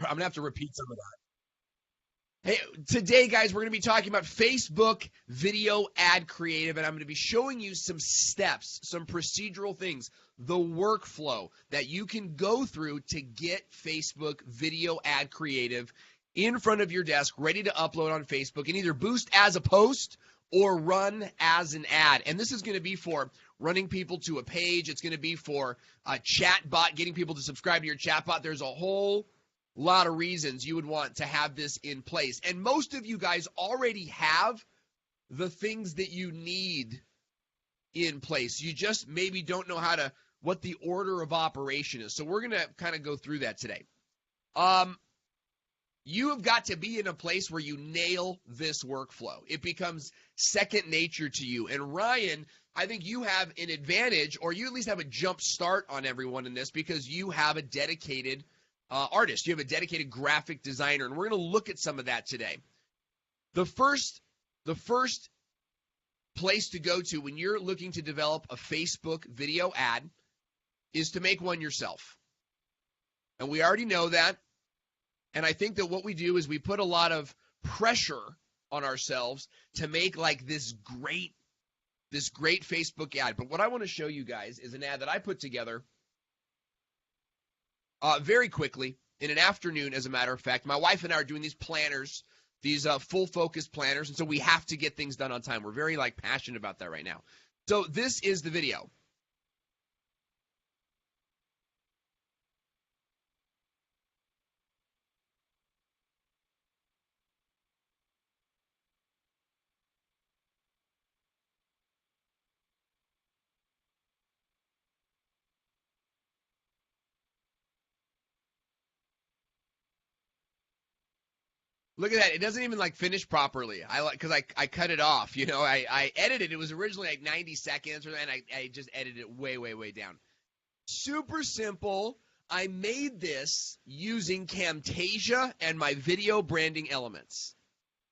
I'm going to have to repeat some of that. Hey, today, guys, we're going to be talking about Facebook video ad creative, and I'm going to be showing you some steps, some procedural things, the workflow that you can go through to get Facebook video ad creative in front of your desk, ready to upload on Facebook and either boost as a post or run as an ad. And this is going to be for running people to a page. It's going to be for a chat bot, getting people to subscribe to your chat bot. There's a whole lot of reasons you would want to have this in place. And most of you guys already have the things that you need in place. You just maybe don't know what the order of operation is. So we're going to kind of go through that today. You have got to be in a place where you nail this workflow. It becomes second nature to you. And Ryan, I think you have an advantage, or you at least have a jump start on everyone in this, because you have a dedicated artist. You have a dedicated graphic designer, and we're going to look at some of that today. The first place to go to when you're looking to develop a Facebook video ad is to make one yourself. And we already know that. And I think that what we do is we put a lot of pressure on ourselves to make like this great Facebook ad. But what I want to show you guys is an ad that I put together very quickly in an afternoon, as a matter of fact. My wife and I are doing these planners, these full focus planners, and so we have to get things done on time. We're very passionate about that right now. So this is the video. Look at that. It doesn't even finish properly. Because I cut it off. You know, I edited. It was originally 90 seconds, and I just edited it way, way, way down. Super simple. I made this using Camtasia and my video branding elements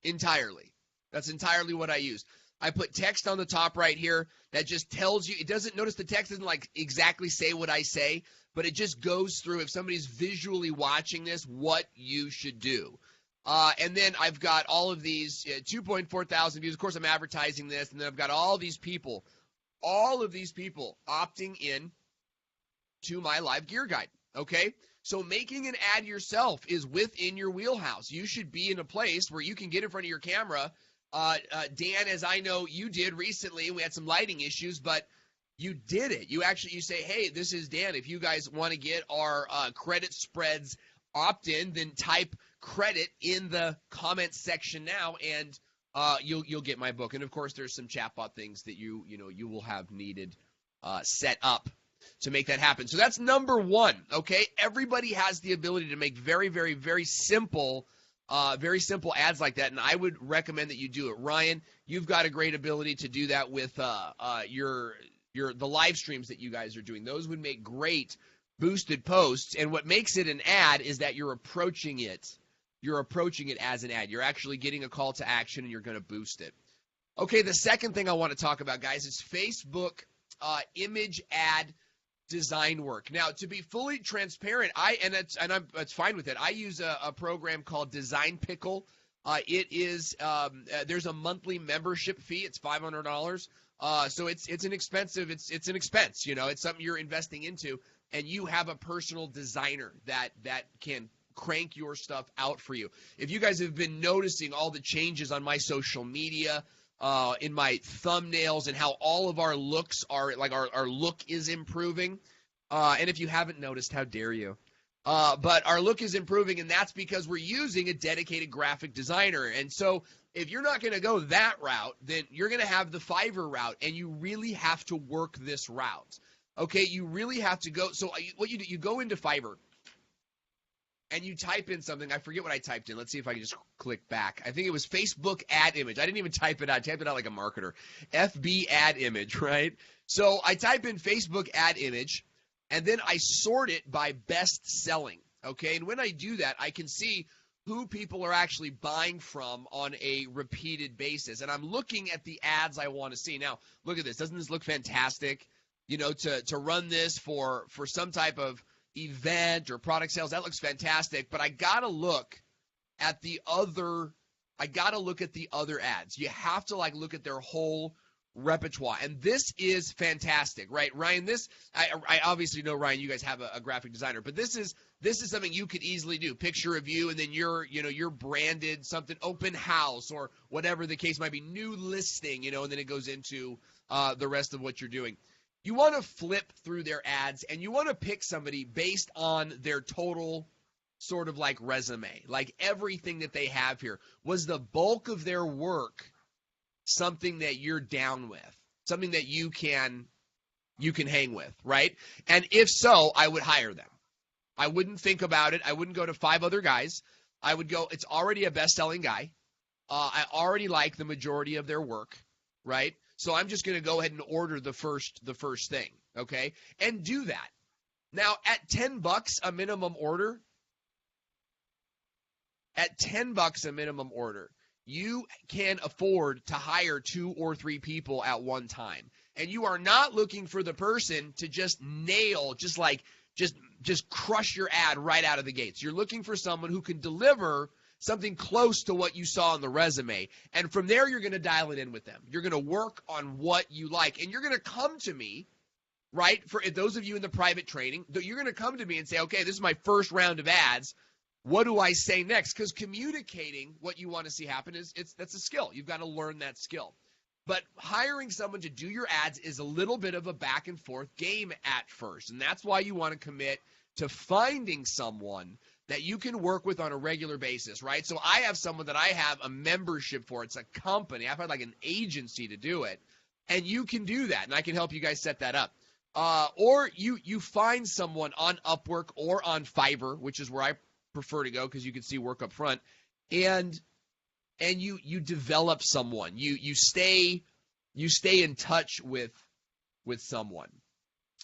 entirely. That's entirely what I used. I put text on the top right here that just tells you. It doesn't, notice the text doesn't exactly say what I say, but it just goes through, if somebody's visually watching this, what you should do. And then I've got all of these 2.4 thousand views. Of course, I'm advertising this. And then I've got all of these people opting in to my live gear guide. Okay. So making an ad yourself is within your wheelhouse. You should be in a place where you can get in front of your camera. Dan, as I know you did recently, we had some lighting issues, but you did it. You say, hey, this is Dan. If you guys want to get our credit spreads opt-in, then type credit in the comments section now, and you'll get my book. And of course, there's some chatbot things that you will have needed set up to make that happen. So that's number one. Okay, everybody has the ability to make very, very, very simple ads like that, and I would recommend that you do it. Ryan, you've got a great ability to do that with the live streams that you guys are doing. Those would make great boosted posts, and what makes it an ad is that you're approaching it as an ad. You're actually getting a call to action, and you're going to boost it. Okay, the second thing I want to talk about, guys, is Facebook image ad design work. Now, to be fully transparent, that's fine with it. I use a program called Design Pickle. There's a monthly membership fee. It's $500. So it's an expensive. It's an expense. It's something you're investing into, and you have a personal designer that can crank your stuff out for you. If you guys have been noticing all the changes on my social media, in my thumbnails, and how all of our looks are, our look is improving. And if you haven't noticed, how dare you? But our look is improving, and that's because we're using a dedicated graphic designer. And so if you're not going to go that route, then you're going to have the Fiverr route, and you really have to work this route. Okay, you really have to go. So what you do, you go into Fiverr, and you type in something. I forget what I typed in. Let's see if I can just click back. I think it was Facebook ad image. I didn't even type it out. I typed it out like a marketer. FB ad image, right? So I type in Facebook ad image, and then I sort it by best selling, okay? And when I do that, I can see who people are actually buying from on a repeated basis. And I'm looking at the ads I want to see. Now, look at this. Doesn't this look fantastic? To run this for some type of event or product sales, that looks fantastic, but I got to look at the other ads. You have to like look at their whole repertoire, and this is fantastic, right, Ryan? I obviously know, Ryan, you guys have a graphic designer, but this is something you could easily do. Picture of you, and then you're branded something, open house or whatever the case might be, new listing, and then it goes into the rest of what you're doing. You want to flip through their ads, and you want to pick somebody based on their total sort of like resume, like everything that they have here. Was the bulk of their work something that you're down with, something that you can hang with, right? And if so, I would hire them. I wouldn't think about it. I wouldn't go to 5 other guys. I would go, it's already a best-selling guy. I already like the majority of their work, right? So I'm just going to go ahead and order the first thing, okay? And do that. Now, at $10 a minimum order, you can afford to hire 2 or 3 people at one time. And you are not looking for the person to just nail, just crush your ad right out of the gates. You're looking for someone who can deliver something close to what you saw on the resume. And from there, you're going to dial it in with them. You're going to work on what you like. And you're going to come to me, right? For those of you in the private training, you're going to come to me and say, okay, this is my first round of ads. What do I say next? Because communicating what you want to see happen that's a skill. You've got to learn that skill. But hiring someone to do your ads is a little bit of a back and forth game at first. And that's why you want to commit to finding someone that you can work with on a regular basis, right? So I have someone that I have a membership for. It's a company. I've had like an agency to do it. And you can do that. And I can help you guys set that up. Or you find someone on Upwork or on Fiverr, which is where I prefer to go because you can see work up front, and you develop someone. You stay in touch with someone,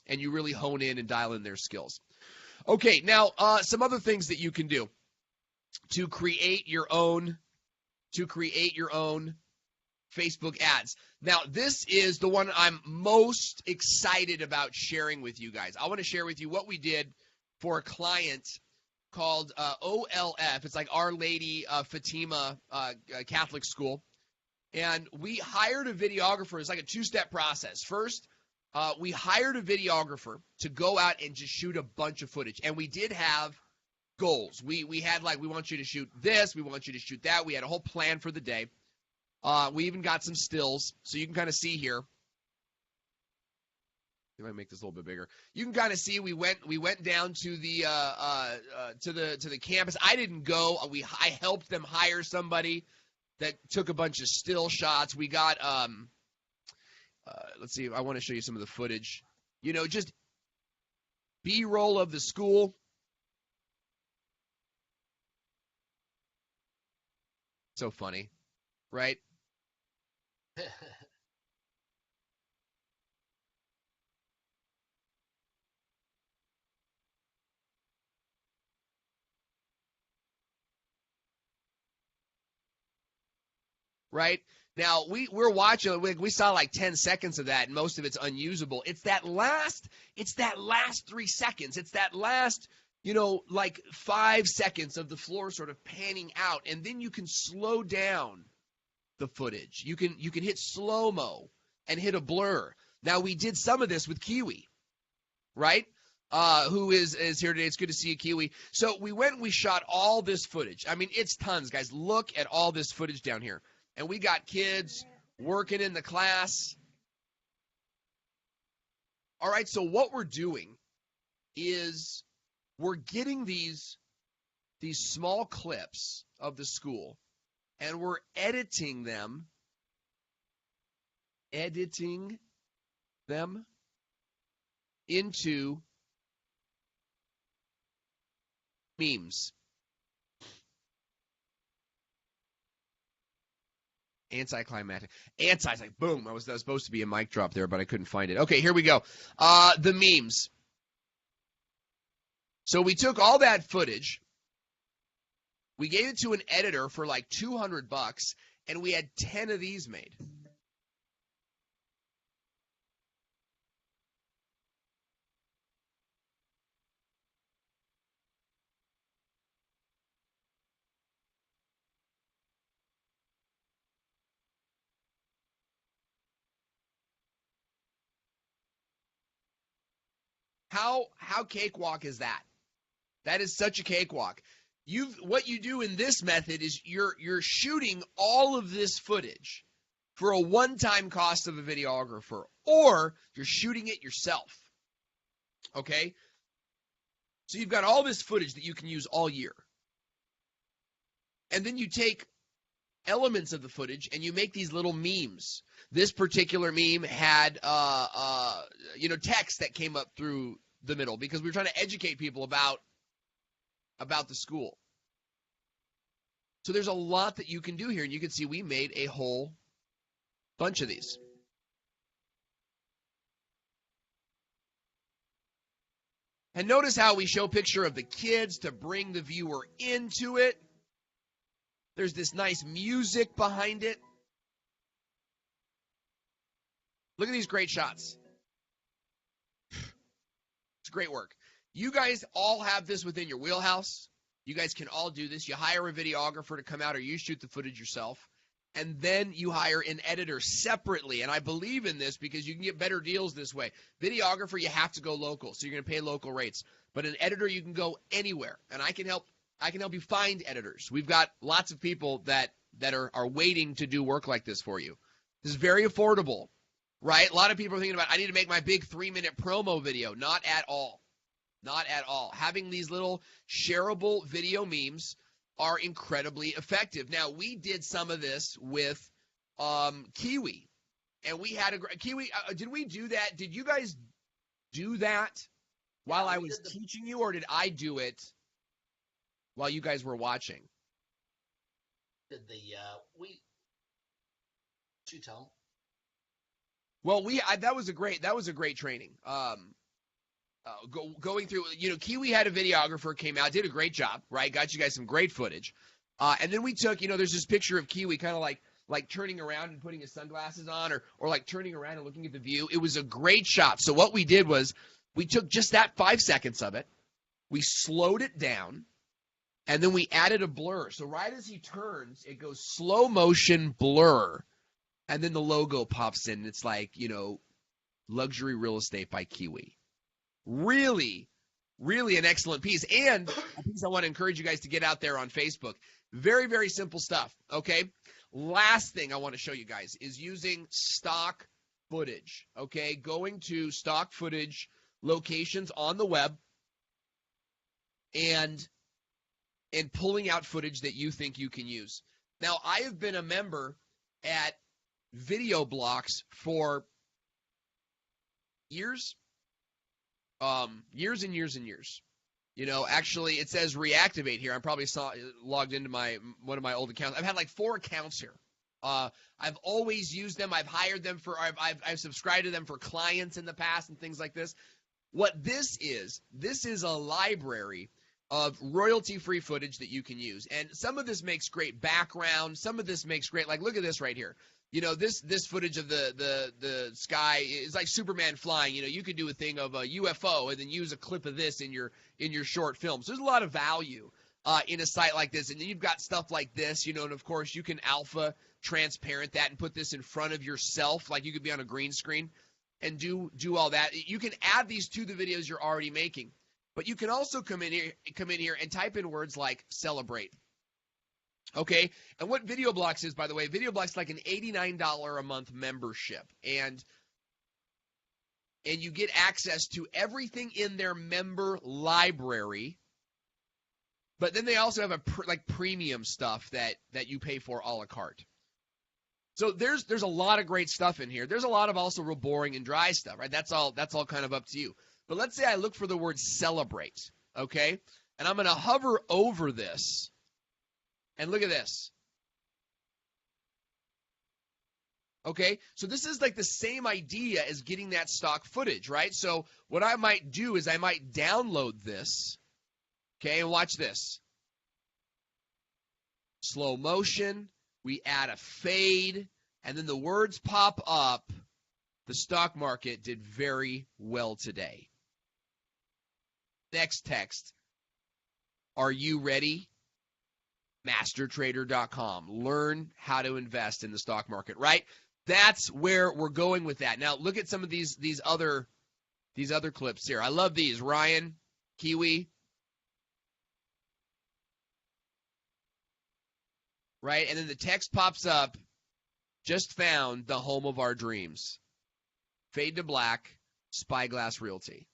and you really hone in and dial in their skills. Okay, now some other things that you can do to create your own Facebook ads. Now, this is the one I'm most excited about sharing with you guys. I want to share with you what we did for a client called OLF. It's like Our Lady of Fatima Catholic School. And we hired a videographer. It's like a 2-step process. First, we hired a videographer to go out and just shoot a bunch of footage. And we did have goals. We had like, we want you to shoot this, we want you to shoot that. We had a whole plan for the day. We even got some stills, so you can kind of see here. If I make this a little bit bigger, you can kind of see we went down to the campus. I didn't go. I helped them hire somebody that took a bunch of still shots. We got let's see. I want to show you some of the footage. Just B-roll of the school. So funny, right? Right? Now, we're watching, we saw like 10 seconds of that, and most of it's unusable. It's that last 3 seconds. It's that last, like 5 seconds of the floor sort of panning out, and then you can slow down the footage. You can hit slow-mo and hit a blur. Now, we did some of this with Kiwi, right? Who is here today. It's good to see you, Kiwi. So we shot all this footage. I mean, it's tons, guys. Look at all this footage down here. And we got kids working in the class. All right, so what we're doing is we're getting these small clips of the school, and we're editing them into memes. Anticlimactic. It's like, boom. That was supposed to be a mic drop there, but I couldn't find it. Okay, here we go. The memes. So we took all that footage. We gave it to an editor for like $200, and we had 10 of these made. How cakewalk is that? That is such a cakewalk. What you do in this method is you're shooting all of this footage for a one-time cost of a videographer, or you're shooting it yourself. Okay? So you've got all this footage that you can use all year. And then you take elements of the footage and you make these little memes. This particular meme had text that came up through the middle because we were trying to educate people about the school. So there's a lot that you can do here, and you can see we made a whole bunch of these. And notice how we show a picture of the kids to bring the viewer into it. There's this nice music behind it. Look at these great shots. It's great work. You guys all have this within your wheelhouse. You guys can all do this. You hire a videographer to come out, or you shoot the footage yourself. And then you hire an editor separately. And I believe in this because you can get better deals this way. Videographer, you have to go local, so you're going to pay local rates. But an editor, you can go anywhere. And I can help you find editors. We've got lots of people that are waiting to do work like this for you. This is very affordable, right? A lot of people are thinking about, I need to make my big 3-minute promo video. Not at all. Not at all. Having these little shareable video memes are incredibly effective. Now, we did some of this with Kiwi, and we had a Kiwi. Did we do that? Did you guys do that while I was teaching you, or did I do it while you guys were watching? Did you tell? Well, that was a great training. Going through, Kiwi had a videographer, came out, did a great job, right? Got you guys some great footage. And then we took, there's this picture of Kiwi kind of like turning around and putting his sunglasses on, or like turning around and looking at the view. It was a great shot. So what we did was we took just that 5 seconds of it, we slowed it down, and then we added a blur. So right as he turns, it goes slow motion blur, and then the logo pops in. It's like, luxury real estate by Kiwi. Really, really an excellent piece. And a piece I want to encourage you guys to get out there on Facebook. Very, very simple stuff, okay? Last thing I want to show you guys is using stock footage, okay? Going to stock footage locations on the web and pulling out footage that you think you can use. Now, I have been a member at Videoblocks for years. Years and years and years. Actually, it says reactivate here. I probably logged into one of my old accounts. I've had like 4 accounts here. I've always used them. I've hired them I've subscribed to them for clients in the past and things like this. What this is a library of royalty-free footage that you can use. And some of this makes great background. Some of this makes great, like, look at this right here. This footage of the sky is like Superman flying. You could do a thing of a UFO and then use a clip of this in your short film. So there's a lot of value in a site like this. And then you've got stuff like this, and of course you can alpha transparent that and put this in front of yourself, like you could be on a green screen and do all that. You can add these to the videos you're already making, but you can also come in here and type in words like celebrate. Okay, and what Videoblocks is, by the way, Videoblocks is like an $89 a month membership, and you get access to everything in their member library, but then they also have premium stuff that you pay for a la carte. So there's a lot of great stuff in here. There's a lot of also real boring and dry stuff, right? That's all kind of up to you. But let's say I look for the word celebrate, okay? And I'm going to hover over this. And look at this. Okay, so this is like the same idea as getting that stock footage, right? So what I might do is I might download this, okay, and watch this. Slow motion, we add a fade, and then the words pop up. The stock market did very well today. Next text. Are you ready? Mastertrader.com. Learn how to invest in the stock market, right? That's where we're going with that. Now, look at some of these other these other clips here. I love these. Ryan, Kiwi. Right? And then the text pops up, just found the home of our dreams. Fade to black, Spyglass Realty.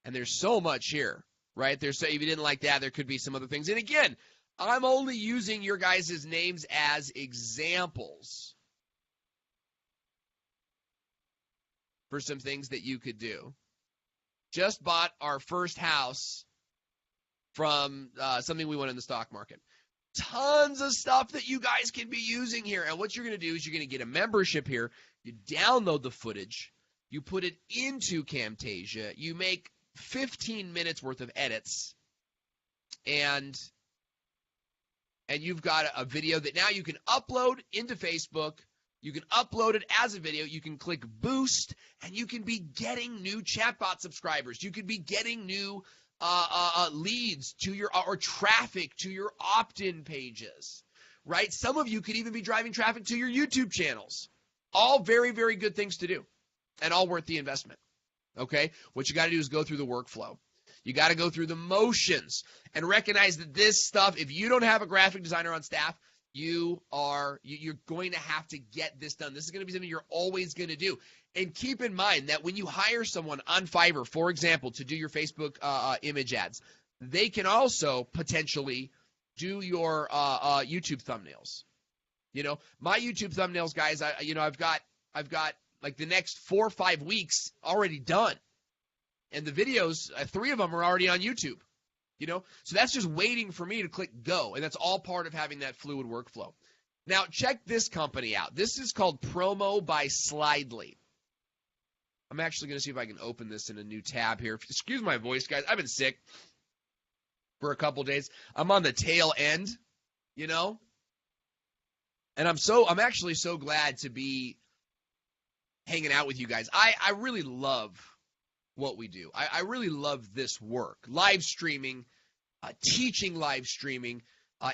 And there's so much here, right? If you didn't like that, there could be some other things. And again, I'm only using your guys' names as examples for some things that you could do. Just bought our first house from something we won in the stock market. Tons of stuff that you guys can be using here. And what you're going to do is you're going to get a membership here. You download the footage. You put it into Camtasia. You make 15 minutes worth of edits. And you've got a video that now you can upload into Facebook. You can upload it as a video. You can click boost, and you can be getting new chatbot subscribers. You could be getting new leads to your or traffic to your opt-in pages, right? Some of you could even be driving traffic to your YouTube channels. All very, very good things to do, and all worth the investment. Okay, what you got to do is go through the workflow. You got to go through the motions and recognize that this stuff, if you don't have a graphic designer on staff, you're going to have to get this done. This is going to be something you're always going to do. And keep in mind that when you hire someone on Fiverr, for example, to do your Facebook image ads, they can also potentially do your YouTube thumbnails. You know, my YouTube thumbnails, guys, I've got like the next 4 or 5 weeks already done. And the videos, 3 of them are already on YouTube. You know, so that's just waiting for me to click go, and that's all part of having that fluid workflow. Now, check this company out. This is called Promo by Slidely. I'm actually going to see if I can open this in a new tab here. Excuse my voice, guys. I've been sick for a couple days. I'm on the tail end, you know, and I'm actually so glad to be hanging out with you guys. I really love what we do. I really love this work. Live streaming, teaching live streaming.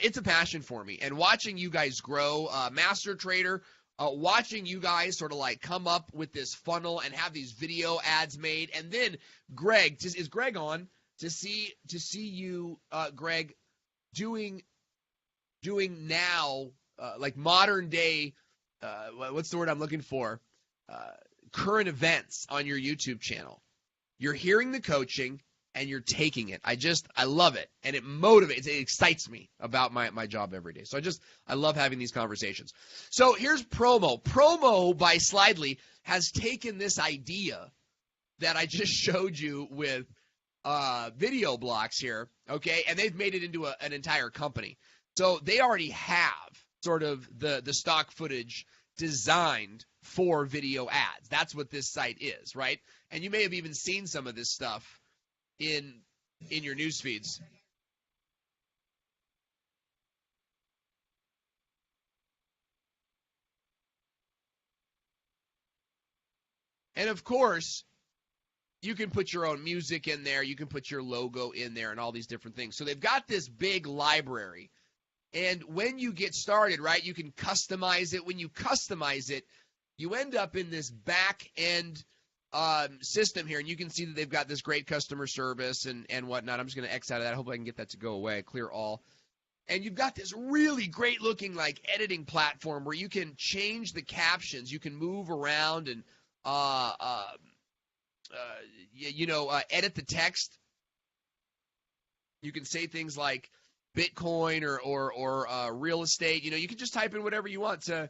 It's a passion for me. And watching you guys grow, Master Trader, watching you guys sort of like come up with this funnel and have these video ads made. And then Greg, is Greg on? To see you, Greg, doing now like modern day, what's the word I'm looking for? Current events on your YouTube channel. You're hearing the coaching and you're taking it. I love it. And it motivates, it excites me about my job every day. So I love having these conversations. So here's Promo. Promo by Slidely has taken this idea that I just showed you with Videoblocks here, okay, and they've made it into an entire company. So they already have sort of the stock footage designed for video ads. That's what this site is, right? And you may have even seen some of this stuff in your news feeds. And of course, you can put your own music in there, you can put your logo in there and all these different things. So they've got this big library. And when you get started, right, you can customize it. When you customize it, you end up in this back end system here, and you can see that they've got this great customer service and whatnot. I'm just going to X out of that. I hope I can get that to go away, clear all. And you've got this really great looking like editing platform where you can change the captions. You can move around and edit the text. You can say things like Bitcoin or real estate. You know, you can just type in whatever you want to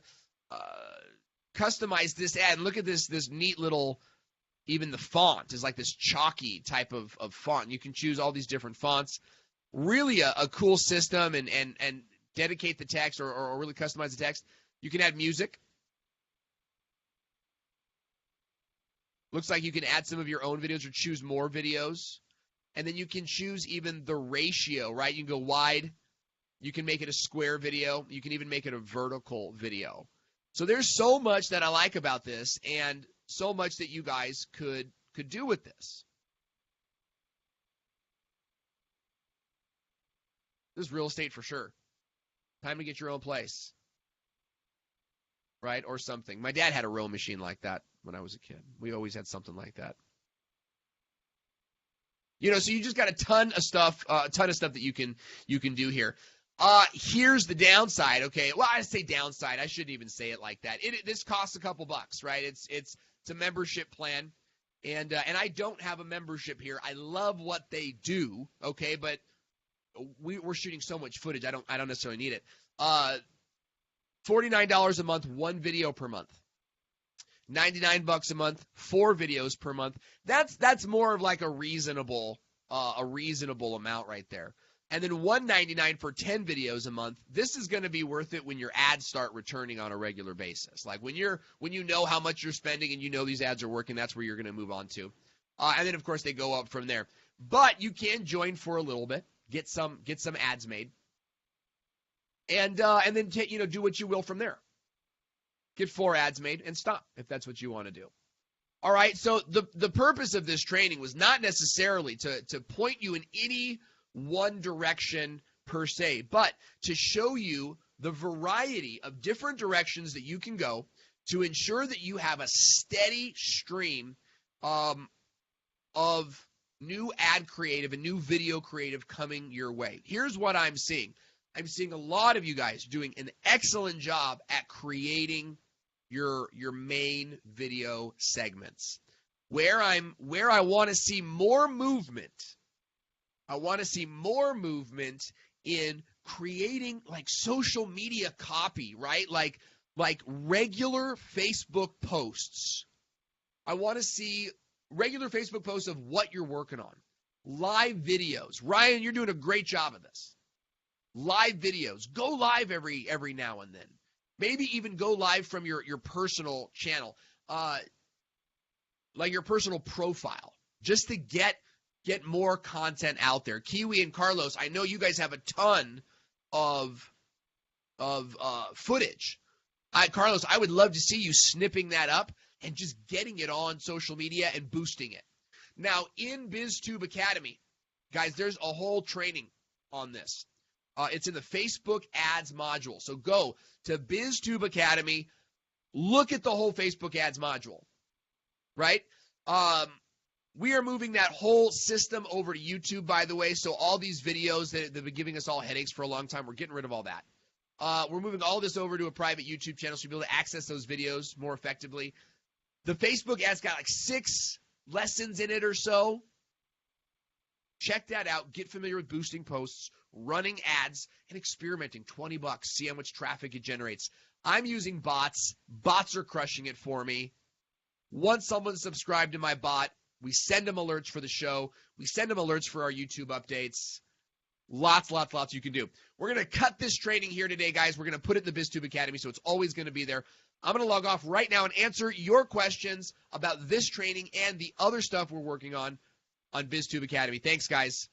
customize this ad. And look at this neat little, even the font is like this chalky type of font. You can choose all these different fonts. Really a cool system and dedicate the text or really customize the text. You can add music. Looks like you can add some of your own videos or choose more videos. And then you can choose even the ratio, right? You can go wide. You can make it a square video. You can even make it a vertical video. So there's so much that I like about this and so much that you guys could do with this. This is real estate for sure. Time to get your own place. right? Or something. My dad had a row machine like that when I was a kid. We always had something like that. You know, so you just got a ton of stuff that you can do here. Here's the downside. Okay, well, I say downside. I shouldn't even say it like that. This costs a couple bucks, right? It's a membership plan, and I don't have a membership here. I love what they do, okay, but we're shooting so much footage. I don't necessarily need it. $49 a month, 1 video per month. $99 a month, 4 videos per month. That's more of like a reasonable amount right there. And then $199 for 10 videos a month. This is going to be worth it when your ads start returning on a regular basis. Like when you know how much you're spending and you know these ads are working, that's where you're going to move on to. And then of course they go up from there. But you can join for a little bit, get some ads made, and then do what you will from there. Get 4 ads made and stop if that's what you want to do. All right, so the purpose of this training was not necessarily to point you in any one direction per se, but to show you the variety of different directions that you can go to ensure that you have a steady stream of new ad creative and new video creative coming your way. Here's what I'm seeing. I'm seeing a lot of you guys doing an excellent job at creating your main video segments. Where I want to see more movement. I want to see more movement in creating like social media copy, right? Like regular Facebook posts. I want to see regular Facebook posts of what you're working on. Live videos. Ryan, you're doing a great job of this. Live videos. Go live every now and then. Maybe even go live from your personal channel, like your personal profile, just to get more content out there. Kiwi and Carlos, I know you guys have a ton of footage. Carlos, I would love to see you snipping that up and just getting it on social media and boosting it. Now, in BizTube Academy, guys, there's a whole training on this. It's in the Facebook ads module. So go to BizTube Academy, look at the whole Facebook ads module, right? We are moving that whole system over to YouTube, by the way. So all these videos that have been giving us all headaches for a long time, we're getting rid of all that. We're moving all this over to a private YouTube channel so you'll be able to access those videos more effectively. The Facebook ads got like 6 lessons in it or so. Check that out. Get familiar with boosting posts, running ads, and experimenting. $20. See how much traffic it generates. I'm using bots. Bots are crushing it for me. Once someone's subscribed to my bot, we send them alerts for the show. We send them alerts for our YouTube updates. Lots you can do. We're going to cut this training here today, guys. We're going to put it in the BizTube Academy, so it's always going to be there. I'm going to log off right now and answer your questions about this training and the other stuff we're working on BizTube Academy. Thanks, guys.